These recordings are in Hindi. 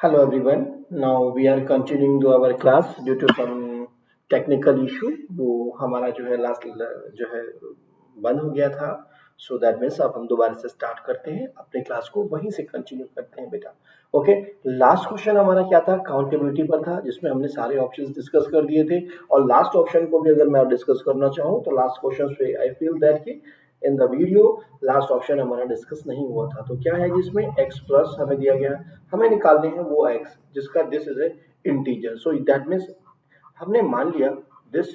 Hello everyone. Now we are continuing to our class due to some technical issue. वो हमारा जो है लास्ट जो है बंद हो गया था. सो दैट मीन्स अब हम दोबारा से स्टार्ट करते हैं अपने क्लास को वहीं से कंटिन्यू करते हैं बेटा. ओके. लास्ट क्वेश्चन हमारा क्या था? काउंटेबिलिटी पर था जिसमें हमने सारे ऑप्शंस डिस्कस कर दिए थे और लास्ट ऑप्शन को भी अगर मैं डिस्कस करना चाहूँ तो लास्ट क्वेश्चन पे आई फील दैट कि in the video last option हमारा डिस्कस नहीं हुआ था. तो क्या है जिसमें x प्लस हमें दिया गया है, हमें निकालने हैं वो x जिसका this is a integer. So that means हमने मान लिया this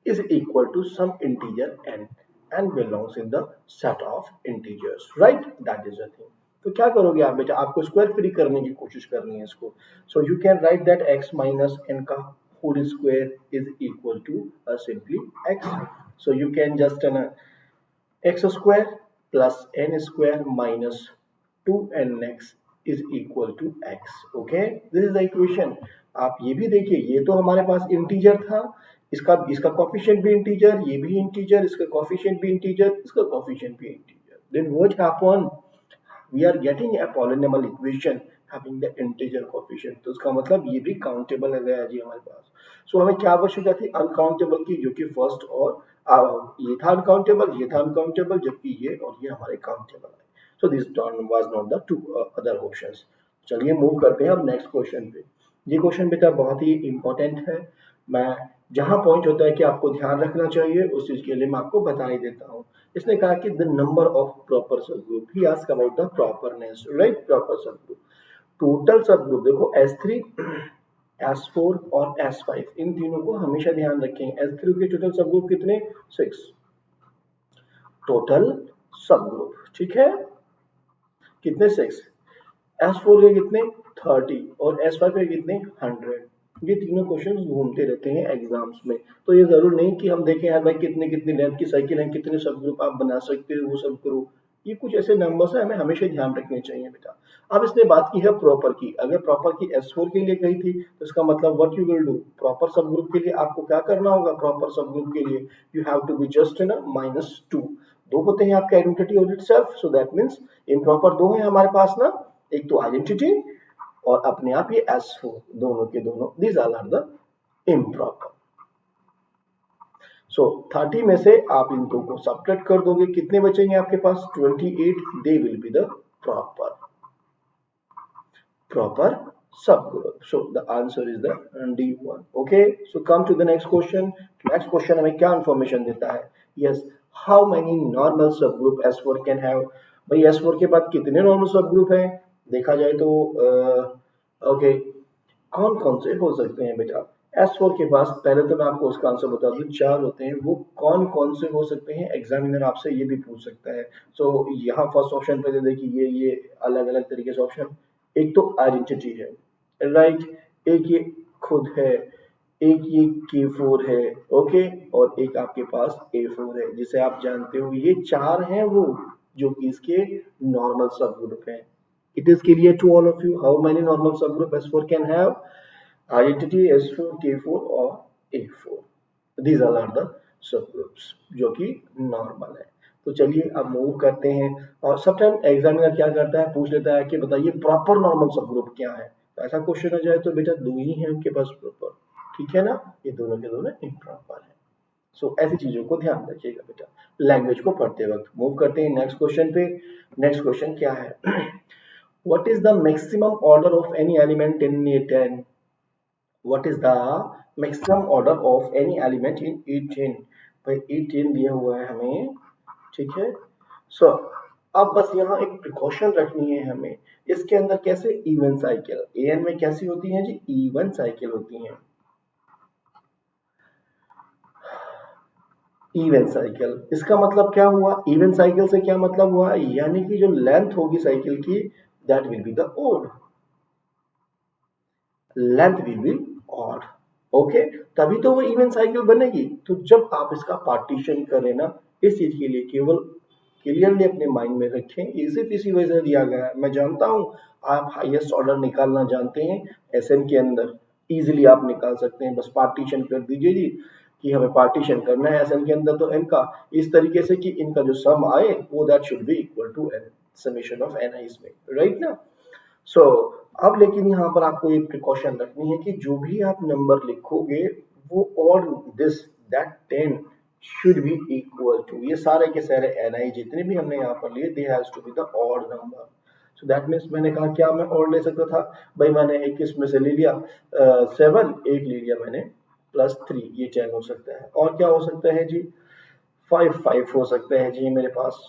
is equal to some integer n and belongs in the set of integers, right? That is the thing. तो क्या करोगे आप बेटा? आपको स्क्वायर फ्री करने की कोशिश करनी है इसको. So you can write that x minus n का whole square is equal to simply x. So you can just x square plus n square minus 2nx is equal to x. Okay, this is the equation. आप ये भी देखिए, ये तो हमारे पास इंटीजर था, इसका कोफिशिएंट भी इंटीजर, ये भी इंटीजर, इसका कोफिशिएंट भी इंटीजर, इसका कोफिशिएंट भी integer. Then what happened? We are getting a polynomial equation having the integer coefficient. तो उसका मतलब ये भी काउंटेबल है गया जी हमारे पास. सो हमें क्या आवश्यकता थी? अनकाउंटेबल की, जो कि फर्स्ट और ये था अनकाउंटेबल, ये था अनकाउंटेबल, जबकि ये और ये हमारे काउंटेबल है. So this was not the two other options. चलिए मूव करते हैं अब नेक्स्ट क्वेश्चन पे. ये क्वेश्चन बेटा बहुत ही इंपॉर्टेंट है. मैं जहां पॉइंट होता है कि आपको ध्यान रखना चाहिए उस चीज के लिए मैं आपको बता ही देता हूं. इसने कहा कि the number of proper sub group. He ask about the properness, right? Proper sub group. Total sub group देखो S3, S4 और S5, इन तीनों को हमेशा ध्यान रखें. S3 के टोटल सब ग्रुप कितने? 6 टोटल सब ग्रुप. ठीक है, कितने? 6. S4 के कितने? 30 और S5 के कितने? 100. ये तीनों क्वेश्चन घूमते रहते हैं एग्जाम्स में. तो ये जरूर नहीं कि हम देखें यार भाई कितने कितने लेंथ की साइकिल है, कितने सब ग्रुप आप बना सकते हो, वो सब करो. ये कुछ ऐसे नंबर्स है, हमें हमेशा ध्यान रखने चाहिए बेटा. अब इसने बात की है प्रॉपर की. अगर प्रॉपर की S4 के लिए कही थी तो इसका मतलब what you will do, proper sub group के लिए आपको क्या करना होगा? प्रॉपर सब ग्रुप के लिए you have to be just ना -2. दो होते हैं आपके आइडेंटिटी और itself. So that means improper दो है हमारे पास ना, एक तो आइडेंटिटी और अपने आप ये S4, दोनों के दोनों these all are the improper. So 30 में से आप इन दो को सब्ट्रैक्ट कर दोगे, कितने बचेंगे आपके पास? 28. They will be the proper subgroup. So the answer is the D1. Okay, so come to the next question. Next question हमें क्या इंफॉर्मेशन देता है? Yes, how many normal subgroup S4 can have? भाई S4 के बाद कितने नॉर्मल सबग्रुप हैं? देखा जाए तो ओके, कौन कौन से हो सकते हैं बेटा? S4 के पास पहले तो मैं आपको उसका आंसर बता दूं, 4 होते हैं. वो कौन कौन से हो सकते हैं? एग्जामिनर आपसे ये भी पूछ सकता है. सो यहाँ फर्स्ट ऑप्शन पे देखिए ये अलग अलग तरीके से ऑप्शन. एक तो आइडेंटिटी है, राइट? एक ये खुद है, एक ये K4 है, ओके, और एक आपके पास A4 है. जिसे आप जानते हो ये 4 हैं वो जो कि इसके नॉर्मल सब ग्रुप हैं. It is clear to all of you how many normal subgroup S4 can have? Identity S4, K4 और A4. These all are the subgroups जो कि नॉर्मल है. तो चलिए अब मूव करते हैं. और सब टाइम एग्जामिनर क्या करता है? पूछ लेता है कि बताइए प्रॉपर नॉर्मल सबग्रुप क्या है. तो ऐसा क्वेश्चन आ जाए तो बेटा दो ही हैं उनके पास प्रॉपर. ठीक है ना, ये दोनों के दोनों इम्प्रॉपर है. सो ऐसी चीजों को ध्यान रखिएगा बेटा लैंग्वेज को पढ़ते वक्त. मूव करते हैं नेक्स्ट क्वेश्चन पे. नेक्स्ट क्वेश्चन क्या है? What is the maximum order of any element in A10? What is the maximum order of any element in A10? भाई A10 दिया हुआ है हमें, ठीक है. सो अब बस यहाँ एक प्रिकॉशन रखनी है हमें. इसके अंदर कैसे इवन साइकिल AN में कैसी होती है जी? इवन साइकिल होती है. इवन साइकिल, इसका मतलब क्या हुआ? इवन साइकिल से क्या मतलब हुआ? यानी कि जो लेंथ होगी साइकिल की that will be the odd. Length will be odd. Okay, तभी तो वो इवन साइकिल बनेगी. तो जब आप इसका पार्टीशन करें ना, इस चीज के लिए केवल क्लियरली अपने माइंड में रखें. ये सिर्फ इसी वजह से दिया गया है. मैं जानता हूं आप हाईएस्ट ऑर्डर निकालना जानते हैं SN के अंदर, इजीली आप निकाल सकते हैं. बस पार्टीशन कर दीजिए जी कि हमें पार्टीशन करना है SN के अंदर, तो n का इस तरीके से कि इनका जो सम आए वो that should be equal to n summation of ni इसमें, राइट ना. सो अब लेकिन यहाँ पर आपको एक प्रिकॉशन रखनी है कि जो भी आप नंबर लिखोगे वो और this that 10 should be equal to, ये सारे के सारे एन जितने भी हमने यहाँ पर लिए they has to be the odd number. So that means मैंने कहा क्या मैं और ले सकता था, भाई मैंने 21 में से ले लिया 7, एक ले लिया मैंने +3, ये 10 हो सकता है। और क्या हो सकता है जी, 5 हो सकता है जी मेरे पास,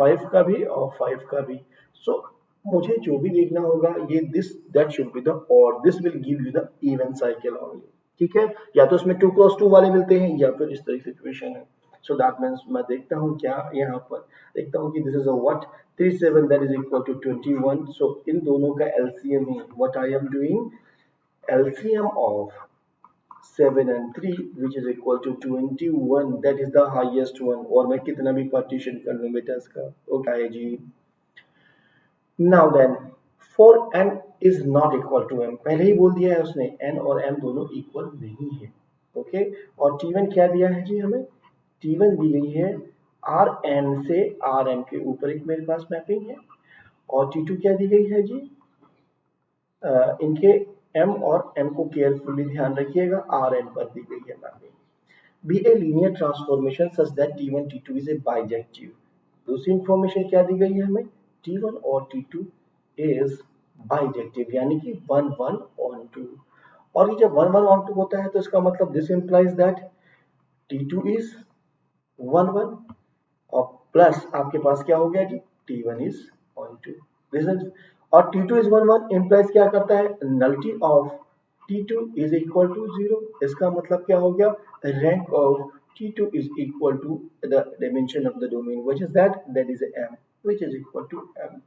5 का भी और 5 का भी। सो मुझे जो भी देखना होगा ये this that should be the, और this will give you the even cycle only. ठीक है, या तो इसमें 2 क्रॉस 2 वाले मिलते हैं या फिर इस तरह की सिचुएशन है। सो दैट मीन्स मैं देखता हूँ क्या यहाँ पर, देखता हूँ कि this is a what 37 that is equal to 21। So इन दोनों का एलसीएम ही what I am doing, LCM of 7 and 3 which is equal to 21, that is the highest one। और मैं कितना भी पार्टीशन कर लूं बेटा इसका, ओके है जी। Now then for n is not equal to m, पहले ही बोल दिया है उसने n और m दोनों इक्वल नहीं है। ओके, और t1 क्या दिया है जी हमें, t1 दी गई है rn से rm के ऊपर एक मेरे पास मैपिंग है, और t2 क्या दी गई है जी, इनके m और m को केयरफुली ध्यान रखिएगा, rn पर दी गई है mapping. Be a linear transformation such that T1 T2 is a bijective. दूसरी इंफॉर्मेशन क्या दी गई है हमें, T1 और T2 इज बाइजेक्टिव, यानी कि 1 1 on 2। और ये जब 1 1 on 2 होता है तो इसका मतलब this implies that T2 is 1 1, और प्लस आपके पास क्या हो गया जी, T1 is on 2। This is, और T2 इज 1 1 इंप्लाइज क्या करता है, nullity of T2 is equal to 0। इसका मतलब क्या हो गया, rank of T2 is equal to the dimension of the domain which is that is m which is equal to m।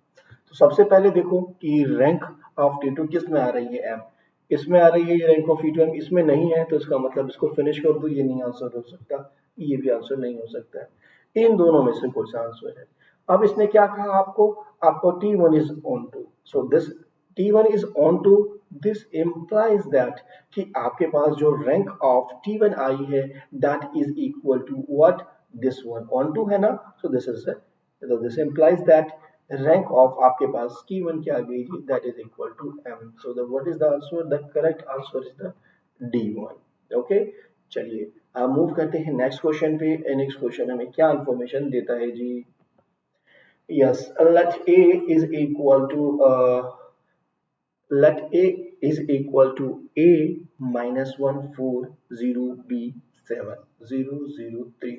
तो सबसे पहले देखो कि रैंक ऑफ T2 किस में आ रही है, m, इसमें आ रही है रैंक ऑफ T2 m, इसमें नहीं है, तो इसका मतलब इसको फिनिश कर दो, ये नहीं आंसर हो सकता, ये भी आंसर नहीं हो सकता है, इन दोनों में से कोई सा आंसर है। अब इसने क्या कहा आपको, आपको T1 is on to, so this T1 is on to, this implies that कि आपके पास जो रैंक ऑफ T1 आई है that is equal to what, this one on to है ना, so this is it, so this implies that rank of आपके पास T1 क्या आ गई जी, that is equal to m। so the what is the answer, the correct answer is the D1। okay, चलिए अब मूव करते हैं नेक्स्ट क्वेश्चन पे। नेक्स्ट क्वेश्चन हमें क्या इंफॉर्मेशन देता है जी, yes, let A is equal to let A is equal to A minus 1 4 0 B 7 0 0 3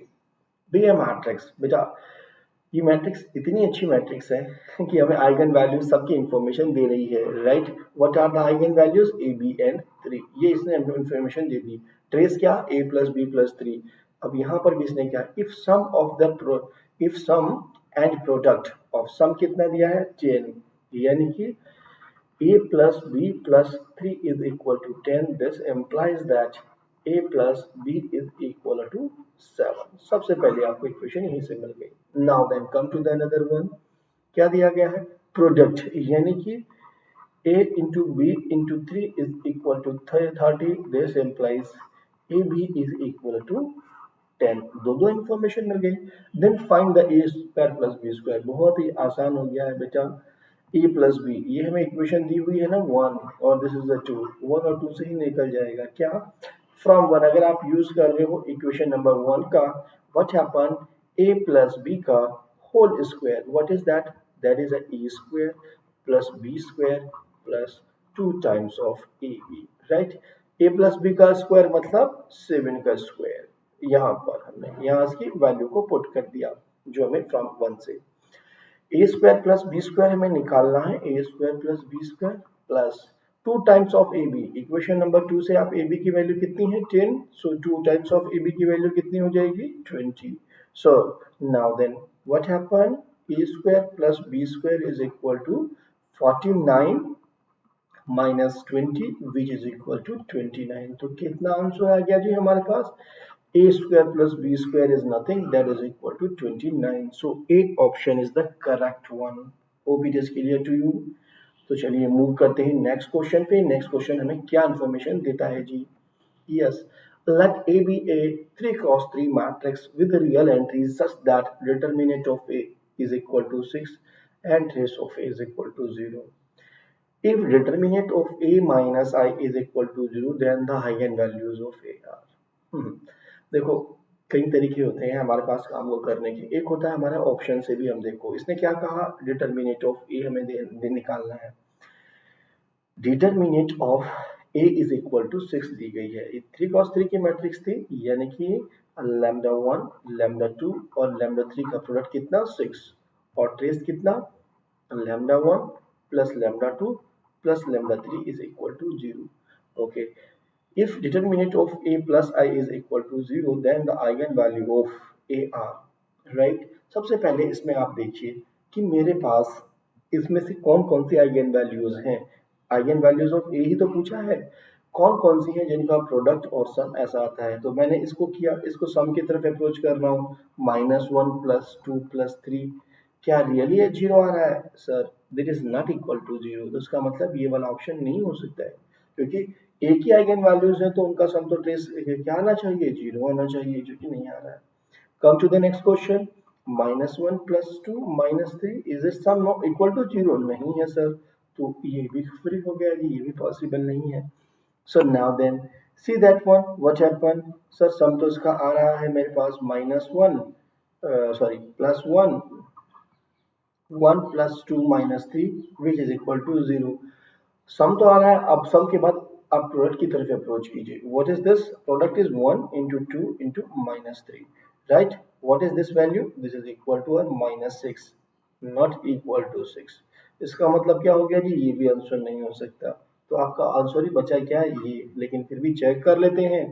be a matrix। बेटा ये मैट्रिक्स इतनी अच्छी मैट्रिक्स है कि हमें आइगन वैल्यूज सबकी इंफॉर्मेशन दे रही है, right. What are the eigenvalues, A B and 3, ये इसने इंफॉर्मेशन दे दी। ट्रेस क्या, a प्लस बी प्लस 3। अब यहाँ पर भी इसने क्या, if sum and product of sum कितना दिया है 10, यानी कि a plus b plus 3 is equal to 10, this implies that a plus b is equal to 7। सबसे पहले आपको इक्वेशन यहीं से मिल गई। Now then come to the another one, क्या दिया गया है, प्रोडक्ट, यानी कि a into b into 3 is equal to 30, this implies ab is equal to 10। दो इंफॉर्मेशन मिल गई। Then find the a square plus B square, बहुत ही आसान हो गया है बेटा। ए प्लस बी, ये हमें इक्वेशन दी हुई है ना 1, और दिस इज द 2, 1 और 2 से ही निकल जाएगा क्या, फ्रॉम 1। अगर आप यूज कर रहे हो इक्वेशन नंबर 1 का, what happen, A plus B का whole square, what is that, that is a A square plus B square plus 2 times of A B, right. A plus B का स्क्वायर मतलब 7 का स्क्वायर, यहाँ पर हमने यहाँ इसकी वैल्यू को पुट कर दिया जो हमें फ्रॉम 1 से। A square plus B square हमें निकालना है, A square plus B square plus 2 times of A B. Equation number 2 से आप ए बी की वैल्यू कितनी है 10, so 2 times of A b की वैल्यू कितनी हो जाएगी 20। So now then what happen, a square plus B square is equal to 49 minus 20 which is equal to 29। तो कितना आंसर आ गया जी हमारे पास, a square plus b square is nothing, that is equal to 29। so a option is the correct one। hope it is clear to you। तो चलिए मूव करते हैं नेक्स्ट क्वेश्चन पे। नेक्स्ट क्वेश्चन हमें क्या इंफॉर्मेशन देता है जी, yes, let A be a 3 cross 3 matrix with real entries such that determinant of A is equal to 6 and trace of A is equal to 0। If determinant of a minus I is equal to 0, then the eigenvalues of a are. देखो कई तरीके होते हैं हमारे पास काम को करने के। एक होता है हमारा ऑप्शन से भी हम देखो, इसने क्या कहा, डिटर्मिनेट ऑफ ए हमें निकालना है। Determinant of A is equal to 6 दी गई है। 3 × 3 की मैट्रिक्स थी, यानी कि λ1 λ2 और λ3 का प्रोडक्ट कितना 6 और ट्रेस कितना λ1 plus λ2 plus λ3 is equal to 0. Okay, if determinant of a plus I is equal to 0, then the eigenvalue of a are, right? सबसे पहले इसमें आप देखिए कि मेरे पास इसमें से कौन कौन सी आइगन वैल्यूज हैं। आइगन वैल्यूज ऑफ ए ही तो पूछा है, कौन कौन सी है जिनका प्रोडक्ट और सम ऐसा आता है। तो मैंने इसको किया, इसको सम की तरफ अप्रोच कर रहा हूँ। -1 + 2 + 3 क्या रियली है 0 आ रहा है sir? That is not equal to 0। तो इसका मतलब ये वाला ऑप्शन नहीं हो सकता है, क्योंकि एक ही आइगन वैल्यूज है तो उनका सम तो ट्रेस क्या आना चाहिए, 0 आना चाहिए, जो कि नहीं आ रहा है। Come to the next question, -1 + 2 - 3 is it sum equal to 0? नहीं है सर, तो ये भी फ्री हो गया जी, ये भी पॉसिबल नहीं है। So now then see that one what happen. Sir sum तो इसका आ रहा है मेरे पास -1 sorry +1 1 + 2 - 3 which is equal to 0। सम तो आ रहा है, अब सम के बाद आप प्रोडक्ट की तरफ अप्रोच कीजिए। What is this? Product is 1 × 2 × -3, right? What is this value? This is equal to -6, not equal to 6। इसका मतलब क्या हो गया जी? ये भी आंसर नहीं हो सकता। तो आपका आंसर ही बचा क्या है? ये। लेकिन फिर भी चेक कर लेते हैं।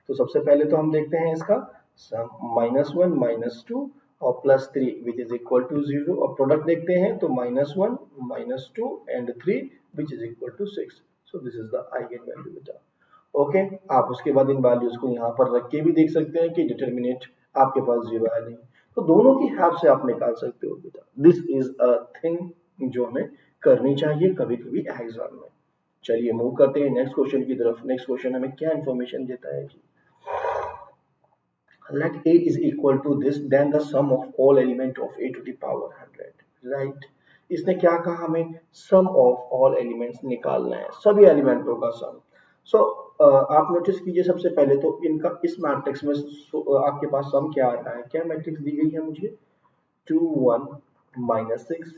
तो सबसे पहले तो हम देखते हैं इसका सम, -1 - 2 और +3 विच इज इक्वल टू 0, और प्रोडक्ट देखते हैं तो -1 -2 and 3 which is equal to 6। So this is the eigen value बेटा। ओके, आप उसके बाद इन वैल्यूज को यहाँ पर रख के भी देख सकते हैं कि डिटर्मिनेंट आपके पास 0 है नहीं, तो दोनों की हेल्प से आप निकाल सकते हो बेटा। दिस इज अ थिंग जो हमें करनी चाहिए कभी कभी एग्जाम में। चलिए मूव करते हैं नेक्स्ट क्वेश्चन की तरफ। नेक्स्ट क्वेश्चन हमें क्या इन्फॉर्मेशन देता है कि let a is equal to this, then the sum of all element of a to the power 100, right? इसने क्या कहा, हमें sum of all elements निकालना है, सभी एलिमेंटों का सम। सो आप नोटिस कीजिए सबसे पहले तो इनका इस मैट्रिक्स में आपके पास सम क्या आ रहा है। क्या मैट्रिक्स दी गई है मुझे? 2 1 -6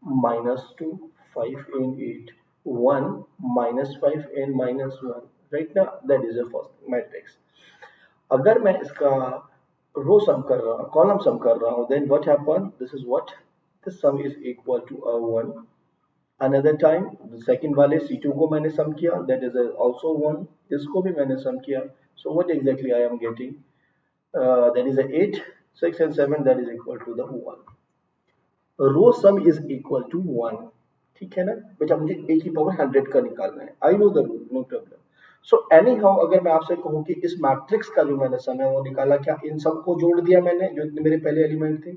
-2 5 and 8 1 -5 and -1, right? Now that is the first matrix। अगर मैं इसका रो सम कर रहा हूँ, कॉलम सम कर रहा हूँ, then what happen? This is what? The sum is equal to a 1। Another time, second वाले C2 को मैंने सम किया, that is also 1। इसको भी मैंने सम किया, so what exactly I am getting? That is a 8, 6 and 7, that is equal to the 1। Row sum is equal to 1, ठीक है ना बेटा? मुझे a की पावर 100 का निकालना है। I know the rule, no problem. So anyhow अगर मैं आपसे कहूं कि इस मैट्रिक्स का जो मैंने सम है वो निकाला, क्या इन सबको जोड़ दिया मैंने जो मेरे पहले एलिमेंट थे,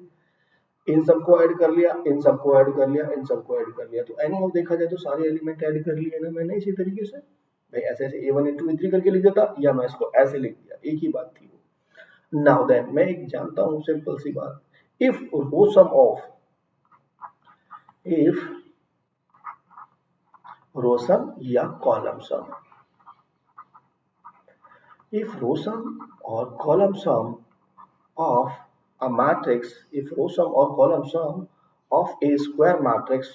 इन सबको ऐड कर लिया, इन सबको ऐड कर लिया, इन सबको ऐड कर लिया, तो एनी हाउ देखा जाए तो सारे एलिमेंट ऐड कर लिए ना मैंने इसी तरीके से। भाई ऐसे ऐसे a1 a2 a3 करके लिख देता, या मैं इसको ऐसे लिख दिया, एक ही बात थी वो। नाउ देन मैं एक जानता हूं सिंपल सी बात, if row sum of, if row sum या column sum, if row sum or column sum of a matrix, if row sum or column sum of a square matrix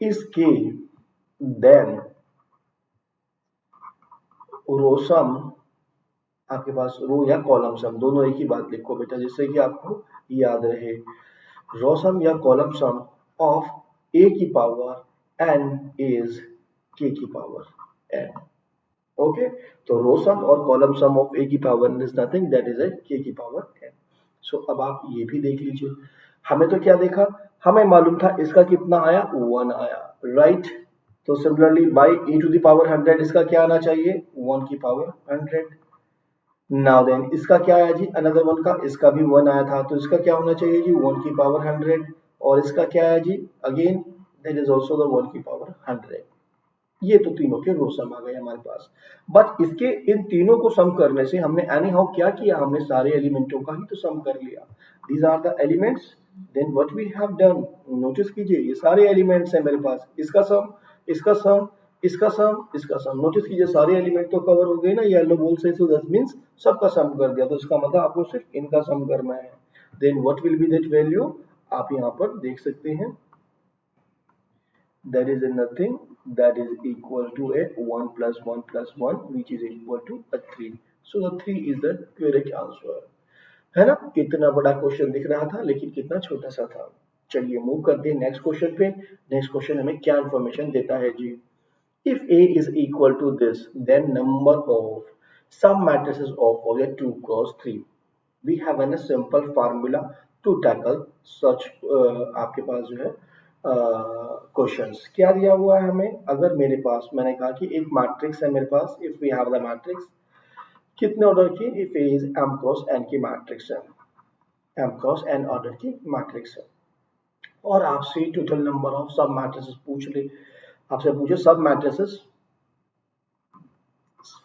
is k, then रो सम, आपके पास रो या कॉलम सम दोनों एक ही बात लिखो बेटा जिससे कि आपको याद रहे। रो सम या कॉलम सम ऑफ a की पावर n is k की पावर n। ओके, तो रो सम और कॉलम सम ऑफ a की power is nothing, that is a k की पावर n। सो अब आप ये भी देख लीजिए, हमें तो क्या देखा, हमें मालूम था इसका कितना आया, 1 आया, राइट? तो similarly by e to the power 100 इसका क्या आना चाहिए, 1 की पावर 100। नाउ देन इसका क्या आया जी, अनदर वन का, इसका भी 1 आया था, तो इसका क्या होना चाहिए जी, 1 की पावर 100। और इसका क्या आया जी, again that is also the 1 की पावर 100। ये तो तीनों के रो सम आ गए हमारे पास। बट इसके इन तीनों को सम करने से हमने एनी हाउ क्या किया, हमने सारे एलिमेंटों का ही तो सम कर लिया। These are the elements, then what we have done, notice कीजिए ये सारे एलिमेंट्स हैं मेरे पास, इसका सम, इसका सम, इसका सम, इसका सम, नोटिस कीजिए सारे एलिमेंट तो कवर हो गए ना येलो बॉल से, सो दैट मींस सबका सम कर दिया, तो इसका मतलब आपको सिर्फ इनका सम करना है। Then what will be that value, आप यहाँ पर देख सकते हैं, that is nothing, that is equal to a 1 plus 1 plus 1 which is equal to a 3, so the 3 is the correct answer, है ना। कितना बड़ा क्वेश्चन दिख रहा था लेकिन कितना छोटा सा था। चलिए मूव करते हैं नेक्स्ट क्वेश्चन पे। नेक्स्ट क्वेश्चन हमें क्या इंफॉर्मेशन देता है जी, if A is equal to this then number of some matrices of order 2 cross 3, we have a simple formula to tackle such आपके पास जो है क्वेश्चंस क्या दिया हुआ है हमें, अगर मेरे पास मैंने कहा कि एक मैट्रिक्स है मेरे पास, if we have the matrix कितने ऑर्डर की, if A is m cross n की मैट्रिक्स है, m क्रॉस n ऑर्डर की मैट्रिक्स है, और आपसे total number of sub matrices पूछ ले, आपसे पूछे sub matrices,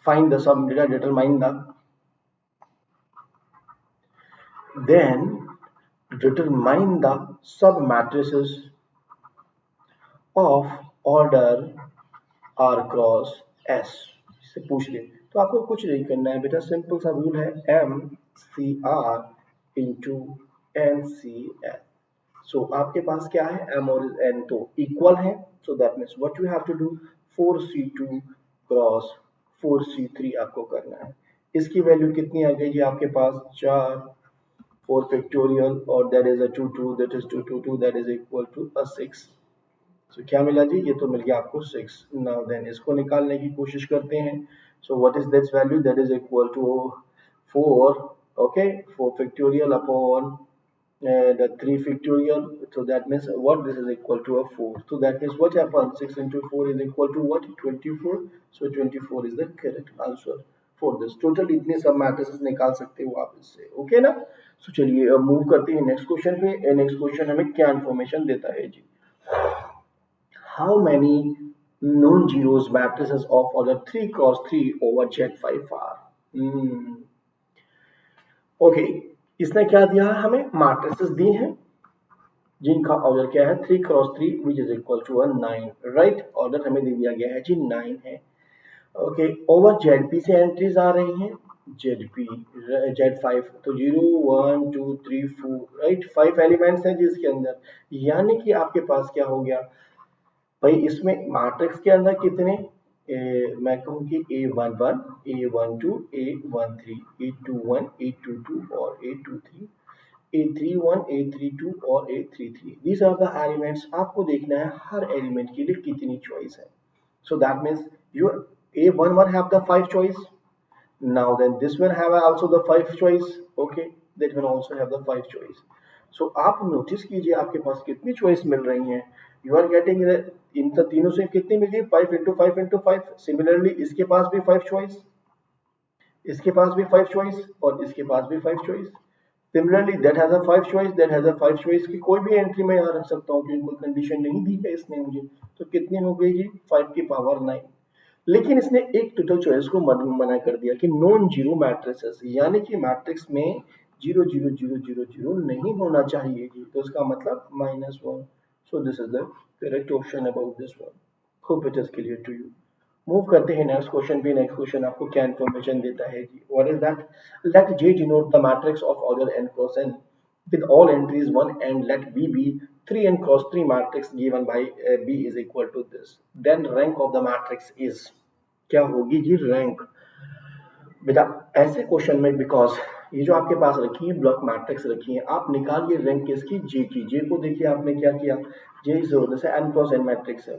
find the sum, determine the, then determine the sub matrices of order r cross s, से पूछ ले। तो आपको कुछ नहीं करना है बेटा, सिंपल सा रूल है, m c r into n c s। सो आपके पास क्या है, m और n तो इक्वल है, so that means what you have to do 4c2 cross 4c3 आपको करना है। इसकी वैल्यू कितनी आ गई जी आपके पास 4, 4 फैक्टोरियल और that is a 2 2, that is 2 2 2, that is equal to a 6। So क्या मिला जी, ये तो मिल गया आपको 6। नाउ देन इसको निकालने की कोशिश करते हैं। So what is this value, that is equal to 4, okay 4 factorial upon the 3 factorial, so that means what, this is equal to a 4, so that means what happens, 6 into 4 is equal to what, 24, so 24 is the correct answer for this। Total इतने सब मैट्रिसेस निकाल सकते हो आप इससे, ओके ना। सो चलिए मूव करते हैं नेक्स्ट क्वेश्चन पे। नेक्स्ट क्वेश्चन हमें क्या इंफॉर्मेशन देता है जी, how many non-zeros matrices of order 3 cross 3 over Z5 are? Okay, इसने क्या दिया है हमें, मैट्रिसेस दी हैं जिनका ऑर्डर क्या है 3 cross 3 which is equal to 9, right. Order हमें दे दिया गया है जी 9 है, ओके। ओवर जेडपी से एंट्रीज आ रही हैं, जेडपी Z5 तो 0 1 2 3 4, राइट, 5 एलिमेंट्स हैं जिसके अंदर, यानी कि आपके पास क्या हो गया भाई, इसमें मैट्रिक्स के अंदर कितने, मैं कहूँ कि A11, A12, A13, A21, A22 और A23, A31, A32 और A33, these are the elements। आपको देखना है हर एलिमेंट के लिए कितनी चॉइस है। So that means your A11 have the 5 choice. Now then this one have also the 5 choice. Okay, that one also have the 5 choice. So आप नोटिस कीजिए आपके पास कितनी चॉइस मिल रही हैं। You are getting इन तीनों से कितनी मिली, 5 into 5 into 5। सिमिलरली इसके पास भी 5 चॉइस, इसके पास भी 5 चॉइस और इसके पास भी 5 choice. Similarly that has a 5 choice, that has a 5 choice की कोई भी एंट्री मैं यहाँ रख सकता हूँ क्योंकि कोई कंडीशन नहीं दी है इसने मुझे। तो कितनी हो गई जी 5 की पावर 9। लेकिन इसने एक टोटल चॉइस को मना कर दिया कि नॉन जीरो मैट्रिसेस, यानी कि मैट्रिक्स में 0 0 0 0 0 नहीं होना चाहिए जी, तो इसका मतलब -1। So this is the correct option about this one. Hope it is clear to you. Move करते हैं नेक्स्ट क्वेश्चन पे। नेक्स्ट क्वेश्चन आपको क्या इंफॉर्मेशन देता है जी, what is that, let J denote the matrix of order n cross n with all entries 1 and let B be 3n cross 3 matrix given by B is equal to this, then rank of the matrix is, क्या होगी जी रैंक। बेटा ऐसे क्वेश्चन में बिकॉज ये जो आपके पास रखी है ब्लॉक मैट्रिक्स रखी है, आप निकालिए रैंक किसकी, जे की। जे को देखिए आपने क्या किया, जे इस जैसे n क्रॉस n मैट्रिक्स है,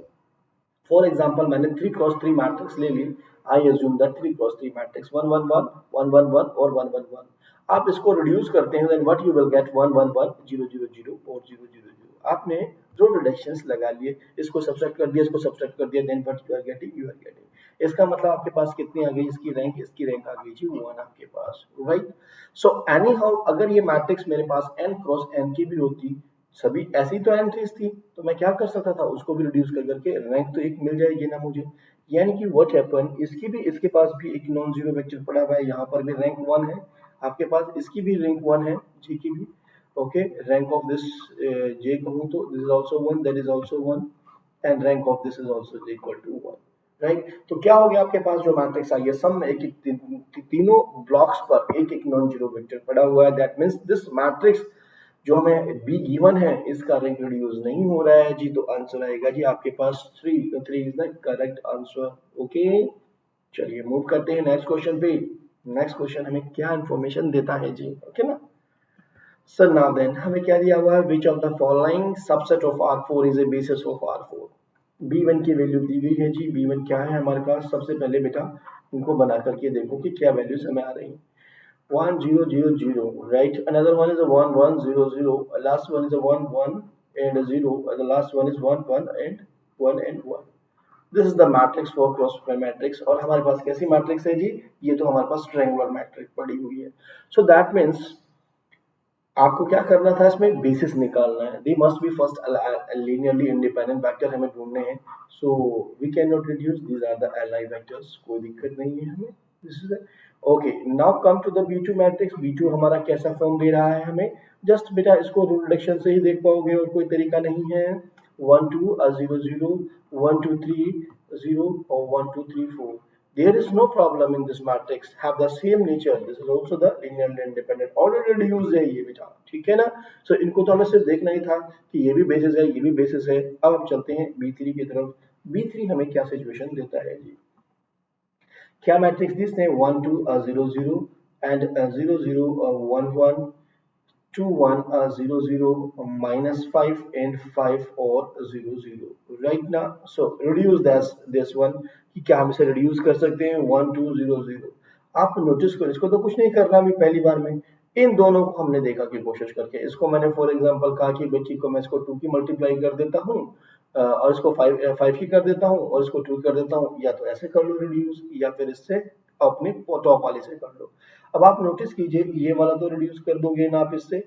फॉर एग्जाम्पल मैंने 3 क्रॉस 3 मैट्रिक्स ले ली, I assume that 3 cross 3 matrix 1 1 1 1 1 1 और 1 1 1। आप इसको रिड्यूस करते हैं, then what you will get 1 1 1 0 0 0 और 0 0 0। आपने दो रिडक्शंस लगा लिए, इसको सब्ट्रैक्ट कर दिया, इसको सब्ट्रैक्ट कर दिया, then what you are getting, इसका मतलब आपके पास कितनी आ गई इसकी रैंक आ गई जी 1 आपके पास, राइट। सो एनी हाउ अगर ये मैट्रिक्स मेरे पास n क्रॉस n की भी होती, सभी ऐसी तो एंट्रीज थी, तो मैं क्या कर सकता था, उसको भी रिड्यूस कर करके रैंक तो एक मिल जाएगी ना मुझे। यानी कि व्हाट हैपन, इसके पास भी एक नॉन जीरो वेक्टर पड़ा हुआ है, यहाँ पर भी रैंक 1 है आपके पास, इसकी भी रैंक 1 है, जी की भी। ओके, रैंक ऑफ दिस जे कहूँ तो this is also 1, that is also 1, and rank of this is also equal to 1, right. तो क्या हो गया, आपके पास जो मैट्रिक्स आई है सम में तीनों ब्लॉक्स पर एक एक नॉन जीरो वेक्टर पड़ा हुआ है, दैट मीन्स दिस मैट्रिक्स जो हमें बी गिवन है इसका रैंक रिड्यूस नहीं हो रहा है जी। तो आंसर आएगा जी आपके पास 3, तो 3 is the correct answer. Okay, चलिए मूव करते हैं नेक्स्ट क्वेश्चन पे। नेक्स्ट क्वेश्चन हमें क्या इंफॉर्मेशन देता है जी, ओके ना। सर नाउ देन हमें क्या दिया हुआ है, which of the following subset of R4 is a basis of R4। B1 की वैल्यू दी गई है जी, B1 क्या है हमारे पास, सबसे पहले बेटा इनको बना करके देखो कि क्या वैल्यूज हमें आ रही हैं। 1 0 0 0, right, another one is a 1 1 0 0, last one is a 1 1 and a 0, and the last one is 1 1 and 1 and 1। This is the matrix for cross matrix, और हमारे पास कैसी मैट्रिक्स है जी, ये तो हमारे पास ट्रायंगुलर मैट्रिक्स पड़ी हुई है। सो दैट मीन्स आपको क्या करना था, इसमें बेसिस निकालना है। They must be first linearly independent vector हमें ढूंढने हैं। So we can not reduce, these are the LI vectors, कोई दिक्कत नहीं है हमें। This is okay. Now come to the B2 matrix. B2 हमारा कैसा फॉर्म दे रहा है हमें, जस्ट बेटा इसको रूल रिडक्शन से ही देख पाओगे और कोई तरीका नहीं है। 1 2 0 0, 1 2 3 0 और 1 2 3 4। There is no problem in this matrix have the same nature, this is also the linearly independent already reduced है ये बेटा, ठीक है ना। सो इनको तो हमें सिर्फ देखना ही था कि ये भी बेसिस है, ये भी बेसिस है। अब हम चलते हैं B3 की तरफ। B3 हमें क्या सिचुएशन देता है जी, क्या मैट्रिक्स दी इसने, 1 2 0 0 एंड 0 0 1 1 2 1 0 0 -5 and 5 और 0 0, right now। so reduce this one कि क्या हम इसे रिड्यूस कर सकते हैं 1 2 0 0। आप नोटिस करो, इसको तो कुछ नहीं करना अभी पहली बार में, इन दोनों को हमने देखा कि कोशिश करके, इसको मैंने फॉर एग्जांपल कहा कि बेटी को मैं इसको 2 की मल्टीप्लाई कर देता हूँ और इसको 5 की कर देता हूँ और इसको 2 कर देता हूँ, या तो ऐसे कर लो रिड्यूस, या फिर इससे अपने टॉप वाले से कर लो। अब आप नोटिस कीजिए, ये वाला तो रिड्यूस कर दोगे ना आप इससे,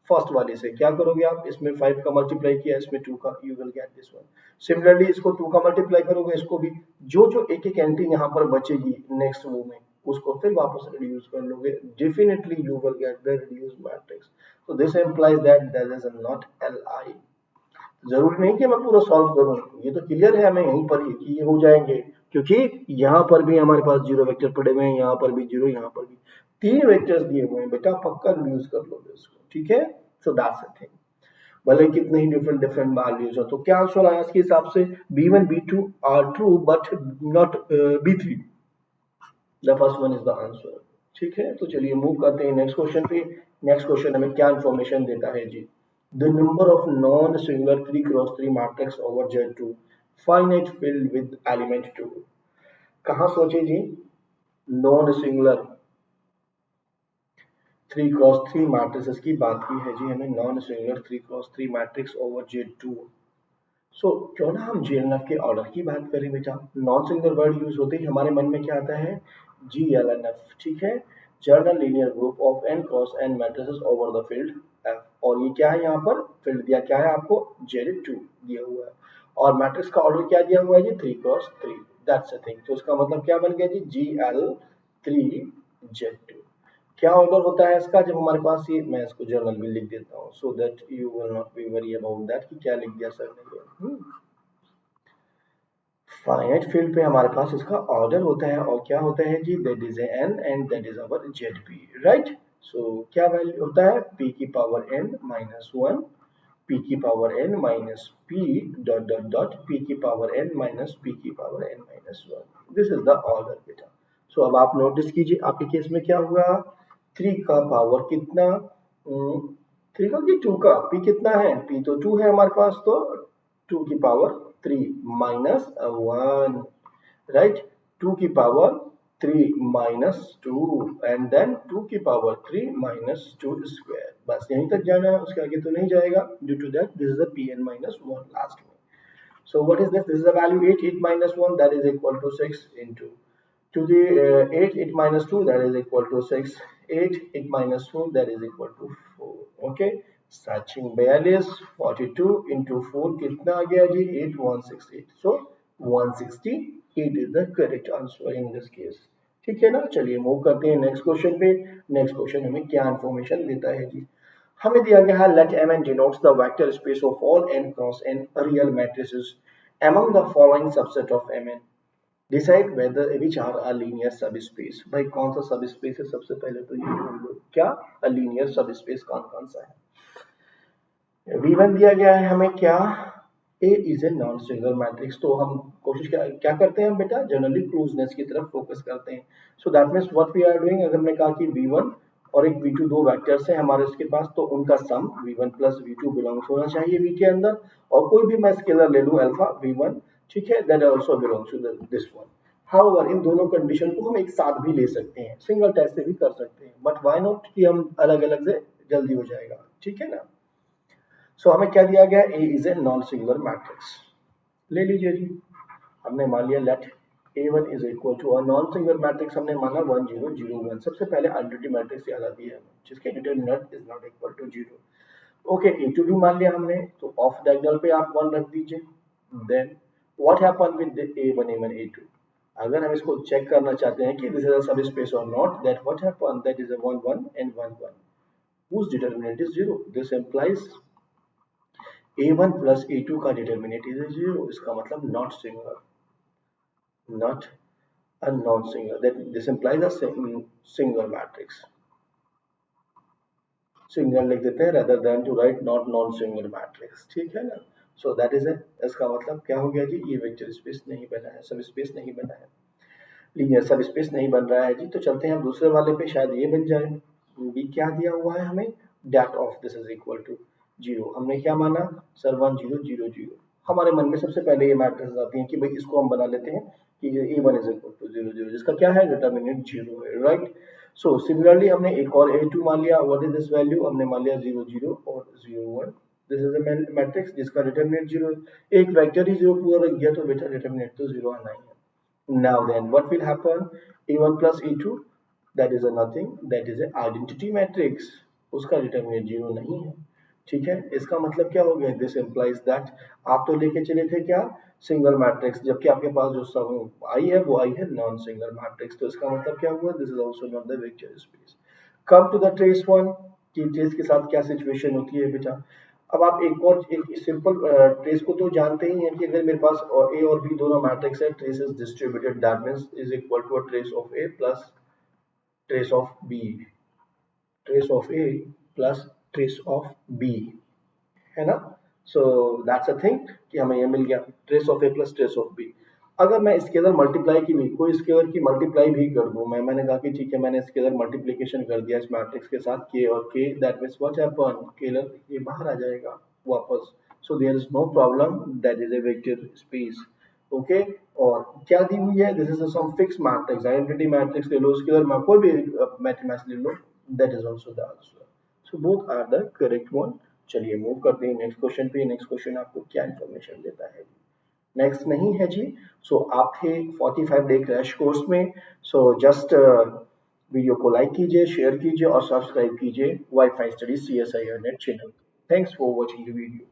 फर्स्ट वाले से क्या करोगे आप, इसमें 5 का मल्टीप्लाई किया, इसमें 2 का, you will get this one. Similarly इसको 2 का मल्टीप्लाई करोगे, इसको भी, जो जो एक एक एंट्री यहाँ पर बचेगी नेक्स्ट वो में, उसको फिर वापस रिड्यूस कर लोगे, definitely you will get the reduce matrix. so this implies that there is not li। जरूरी नहीं कि मैं पूरा सॉल्व करूं, ये तो क्लियर है हमें यहीं पर ही कि ये हो जाएंगे, क्योंकि यहाँ पर भी हमारे पास जीरो वेक्टर पड़े हुए हैं, यहाँ पर भी जीरो, यहाँ पर भी 3 वेक्टर्स दिए हुए हैं बेटा, पक्का रिड्यूस कर लोगे इसको, ठीक है। सो दैट्स द थिंग, भले कितने ही डिफरेंट डिफरेंट वैल्यूज हो। तो क्या आंसर आया इसके हिसाब से, B1 B2 are true but not B3, the first one is the answer, ठीक है। तो चलिए मूव करते हैं नेक्स्ट क्वेश्चन पे। नेक्स्ट क्वेश्चन हमें क्या इंफॉर्मेशन देता है जी, the number of non singular 3x3 matrix over Z2 finite field with element 2। कहाँ सोचे जी, नॉन सिंगुलर 3x3 मैट्रिसेस की बात की है जी हमें, non singular 3x3 matrix over Z2। सो क्यों ना हम GLNF के ऑर्डर की बात करें बेटा। नॉन सिंगुलर वर्ड यूज होते ही हमारे मन में क्या आता है, GLNF, ठीक है, journal linear group of n cross n matrices over the field F। और ये क्या है, यहाँ पर फील्ड दिया क्या है आपको, Z2 दिया हुआ है, और मैट्रिक्स का ऑर्डर क्या दिया हुआ है जी, 3x3, दैट्स अ थिंग। तो इसका मतलब क्या बन गया जी, GL3Z2। क्या ऑर्डर होता है इसका, जब हमारे पास ये, मैं इसको जर्नल भी लिख देता हूँ so that you will not be worry about that कि क्या लिख दिया सर ने। फाइनाइट फील्ड पे हमारे पास इसका ऑर्डर होता है, और क्या होता है जी, that is n and that is our ZP, right. So क्या वैल्यू होता है, p की पावर n माइनस 1, p की power n minus p dot dot dot p की पावर n माइनस p की power n minus 1, this is the order बेटा। सो अब आप नोटिस कीजिए आपके केस में क्या हुआ, 3 का पावर कितना, 3 का कि 2 का, p कितना है, p तो 2 है हमारे पास, तो 2 की पावर 3 माइनस 1, राइट, 2 की पावर 3 माइनस 2 एंड देन 2 की पावर 3 माइनस 2 स्क्वायर, बस यहीं तक जाना है, उसके आगे तो नहीं जाएगा, due to that this is the pn minus 1 last में। So what is this? This is the value 8, 8 minus 1, that is equal to 6 into to the 8, 8 minus 2, that is equal to 6, 8, 8 minus 4, that is equal to 4, okay। Stretching 42, 42 into 4 कितना आ गया जी, 8168, so 160 it is the correct answer in this case. ठीक है ना, चलिए मूव करते हैं नेक्स्ट क्वेश्चन पे। नेक्स्ट क्वेश्चन हमें क्या इंफॉर्मेशन देता है जी। हमें दिया गया है let Mn denotes the vector space of all n cross n real matrices among the following subset of Mn. Decide whether which are a linear subspace। भाई कौन सा सबस्पेस है, सबसे पहले तो ये ढूंढ लो क्या a linear subspace कौन कौन सा है। V1 दिया गया है हमें क्या, A is a non singular matrix. तो हम कोशिश क्या करते हैं हम बेटा, जनरली क्लोजनेस की तरफ फोकस करते हैं। So that means what we are doing, अगर मैं कहा कि V1 और एक V2 दो वेक्टर्स हैं हमारे इसके पास, तो उनका सम V1 प्लस V2 बिलोंग्स होना चाहिए V के अंदर, और कोई भी मैं स्केलर ले लूं अल्फा V1, ठीक है, that also belongs to this one. However इन दोनों कंडीशन को हम एक साथ भी ले सकते हैं, सिंगल टेस्ट से भी कर सकते हैं, बट व्हाई नॉट कि हम अलग अलग से जल्दी हो जाएगा, ठीक है ना। सो हमें क्या दिया गया, A is a non singular matrix. ले लीजिए जी, हमने मान लिया let A1 is equal to और नॉन सिंगुलर मैट्रिक्स हमने माना 1 0 0 1। सबसे पहले आइडेंटिटी मैट्रिक्स याद आती है हमें, जिसके determinant is not equal to 0। Okay, A2 भी मान लिया हमने, तो ऑफ डायगोनल पे आप 1 रख दीजिए। Then what happen with A1 A1 A2, अगर हम इसको चेक करना चाहते हैं कि दिस इज अ सब स्पेस और not, that what happen, that is a 1 1 and 1 1 whose determinant is 0। This implies A1 plus A2 का डिटरमिनेंट इज 0, इसका मतलब not singular, not a non-singular, that this implies a singular matrix। Single लिख देते हैं rather than to write not non-singular matrix, ठीक है ना। so that is it, इसका मतलब क्या हो गया जी, ये वेक्टर स्पेस नहीं बना है, सब स्पेस नहीं बना है, लीनियर सब स्पेस नहीं बन रहा है जी। तो चलते हैं हम दूसरे वाले पे, शायद ये बन जाए। भी क्या दिया हुआ है हमें, det of this is equal to 0। हमने क्या माना सर 1 0 0 0। हमारे मन में सबसे पहले ये मैट्रिक्स आती है कि भाई इसको हम बना लेते हैं कि ये A1 इज इक्वल टू 0 0, जिसका क्या है डिटरमिनेंट 0 है, राइट। सो सिमिलरली हमने एक और A2 मान लिया, व्हाट इज दिस वैल्यू, हमने मान लिया 0 0 और 0 1। दिस इज अ मैट्रिक्स जिसका डिटरमिनेंट 0 है। एक वेक्टर ही 0 पूरा रख दिया, तो बेटा डिटरमिनेंट तो 0 आना ही है। Now then, what will happen? A1 plus A2, that is a nothing, that is a identity matrix। उसका डिटरमिनेंट 0 नहीं है, ठीक है। इसका मतलब क्या हो गया, दिस implies that आप तो लेके चले थे क्या, सिंगल मैट्रिक्स, जबकि आपके पास जो सब आई है वो आई है नॉन सिंगल मैट्रिक्स। तो इसका मतलब क्या हुआ, this is also not the vector space. Come to the trace one, कि ट्रेस के साथ क्या सिचुएशन होती है बेटा। अब आप एक और एक सिंपल ट्रेस को तो जानते ही हैं कि अगर मेरे पास ए और बी दोनों मैट्रिक्स है, trace is distributed, that means is equal to a trace of A plus trace of B, trace of A plus trace of B, है ना। सो दैट्स अ थिंग कि हमें ये मिल गया trace of A plus trace of B. अगर मैं स्केलर मल्टीप्लाई की भी, कोई स्केलर की मल्टीप्लाई भी कर दूं, मैंने कहा कि ठीक है मैंने स्केलर मल्टीप्लिकेशन कर दिया इस मैट्रिक्स के साथ के और के, that means what happen, scalar ये बाहर आ जाएगा वापस। So there is no problem, that is a vector space. Okay, और क्या दी हुई है, this is some fix matrix, identity matrix ले लो, स्केलर में कोई भी मैथमेटिक्स ले लो, that is also the answer. So both are the correct one. चलिए मूव करते हैं नेक्स्ट क्वेश्चन पे। नेक्स्ट क्वेश्चन आपको क्या इन्फॉर्मेशन देता है, नेक्स्ट नहीं है जी। सो आप थे 45 डे क्रैश कोर्स में। सो जस्ट वीडियो को लाइक कीजिए, शेयर कीजिए और सब्सक्राइब कीजिए wifi study CSIR net channel. Thanks for watching the video.